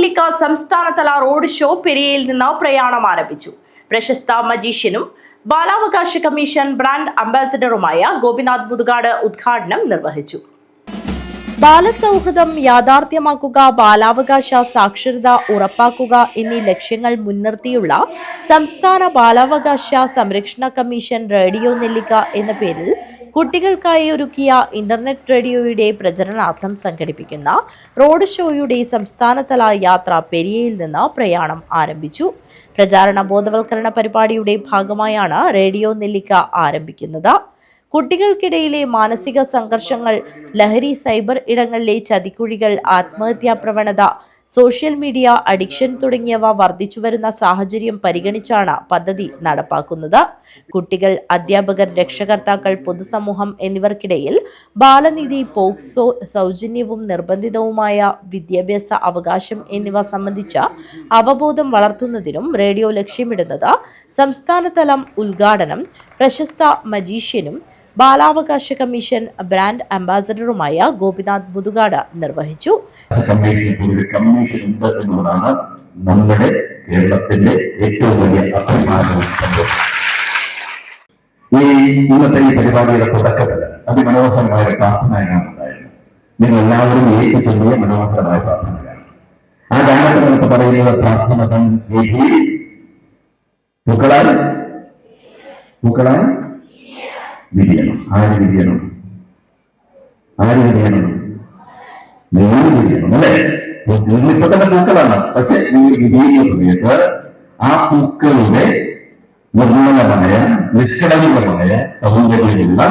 നെല്ലിക്ക സംസ്ഥാനതല road show പെരിയയിൽ നിന്ന് പ്രയാണം ആരംഭിച്ചു. പ്രശസ്ത മജീഷ്യനും ബാലാവകാശ കമ്മീഷൻ ബ്രാൻഡ് അംബാസിഡറുമായ ഗോപിനാഥ് മുതുകാട് ഉദ്ഘാടനം നിർവഹിച്ചു. ബാലസൗഹൃദം യാഥാർത്ഥ്യമാക്കുക, ബാലാവകാശ സാക്ഷരത ഉറപ്പാക്കുക എന്നീ ലക്ഷ്യങ്ങൾ മുൻനിർത്തിയുള്ള സംസ്ഥാന ബാലാവകാശ സംരക്ഷണ കമ്മീഷൻ റേഡിയോ നെല്ലിക്ക എന്ന പേരിൽ കുട്ടികൾക്കായി ഒരുക്കിയ ഇന്റർനെറ്റ് റേഡിയോയുടെ പ്രചരണാർത്ഥം സംഘടിപ്പിക്കുന്ന റോഡ് ഷോയുടെ സംസ്ഥാനതല യാത്ര പെരിയയിൽ നിന്ന് പ്രയാണം ആരംഭിച്ചു. പ്രചാരണ ബോധവൽക്കരണ പരിപാടിയുടെ ഭാഗമായാണ് റേഡിയോ നെല്ലിക്ക ആരംഭിക്കുന്നത്. കുട്ടികൾക്കിടയിലെ മാനസിക സംഘർഷങ്ങൾ, ലഹരി, സൈബർ ഇടങ്ങളിലെ ചതിക്കുഴികൾ, ആത്മഹത്യാ പ്രവണത, സോഷ്യൽ മീഡിയ അഡിക്ഷൻ തുടങ്ങിയവ വർദ്ധിച്ചുവരുന്ന സാഹചര്യം പരിഗണിച്ചാണ് പദ്ധതി നടപ്പാക്കുന്നത്. കുട്ടികൾ, അധ്യാപകർ, രക്ഷകർത്താക്കൾ, പൊതുസമൂഹം എന്നിവർക്കിടയിൽ ബാലനീതി, പോക്സോ, സൗജന്യവും നിർബന്ധിതവുമായ വിദ്യാഭ്യാസ അവകാശം എന്നിവ സംബന്ധിച്ച അവബോധം വളർത്തുന്നതിനും റേഡിയോ ലക്ഷ്യമിടുന്നത്. സംസ്ഥാനതലം ഉദ്ഘാടനം പ്രശസ്ത മജീഷ്യനും ബാലാവകാശ കമ്മീഷൻ ബ്രാൻഡ് അംബാസിഡറുമായ ഗോപിനാഥ് മുതുകാട് നിർവഹിച്ചു. നമ്മുടെ കേരളത്തിന്റെ ഏറ്റവും വലിയ അഭിമാനവും ഈ ഇന്നത്തെ ഈ പരിപാടിയുടെ തുടക്കത്തിൽ അതിമനോഹരമായ പ്രാർത്ഥനയാണ് ഉണ്ടായത്. നിങ്ങൾ എല്ലാവരും ഏറ്റുചൊല്ലിയ മനോഹരമായ പ്രാർത്ഥനയാണ്. ആ ഗാനത്തിൽ നമുക്ക് പറയുന്നത് പ്രാർത്ഥന പൂക്കളാൽ വിരിയണം. ആര് വിരിയണം? നിങ്ങൾ വിരിയണം അല്ലേ? നിങ്ങളിപ്പോ തന്നെ പൂക്കളാണ്. പക്ഷെ നിങ്ങൾ വിരിയുന്ന സമയത്ത് ആ പൂക്കളുടെ നിർമ്മലമായ, നിഷ്കളങ്കമായ സൗന്ദര്യമുള്ള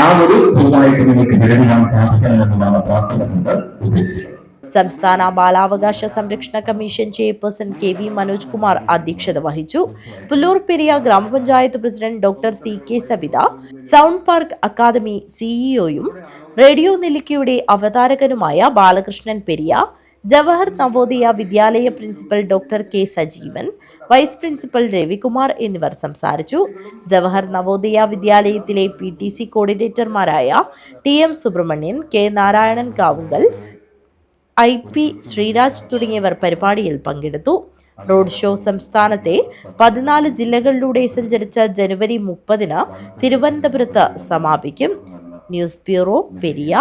ആ ഒരു പൂവായിട്ട് നിങ്ങൾക്ക് വിരമിക്കാൻ സാധിക്കണം എന്നതാണ് പ്രാർത്ഥന കൊണ്ട് ഉദ്ദേശിച്ചത്. സംസ്ഥാന ബാലാവകാശ സംരക്ഷണ commission chairperson KV Manoj Kumar അധ്യക്ഷത വഹിച്ചു. പുല്ലൂർ പെരിയ ഗ്രാമപഞ്ചായത്ത് president doctor CK Sabitha, sound park academy സിഇഒയും റേഡിയോ നെല്ലിക്കയുടെ അവതാരകനുമായ Balakrishnan Periya, Jawahar Navodaya Vidyalaya principal doctor K Sajeevan, vice principal Ravikumar എന്നിവർ സംസാരിച്ചു. ജവഹർ നവോദയ വിദ്യാലയത്തിലെ PTC കോർഡിനേറ്റർമാരായ TM Subramanian, K Narayanan Kavungal, IP Sreeraj തുടങ്ങിയവർ പരിപാടിയിൽ പങ്കെടുത്തു. റോഡ് ഷോ സംസ്ഥാനത്തെ 14 ജില്ലകളിലൂടെ സഞ്ചരിച്ച ജനുവരി 30-ന് തിരുവനന്തപുരത്ത് സമാപിക്കും. News bureau, Periya.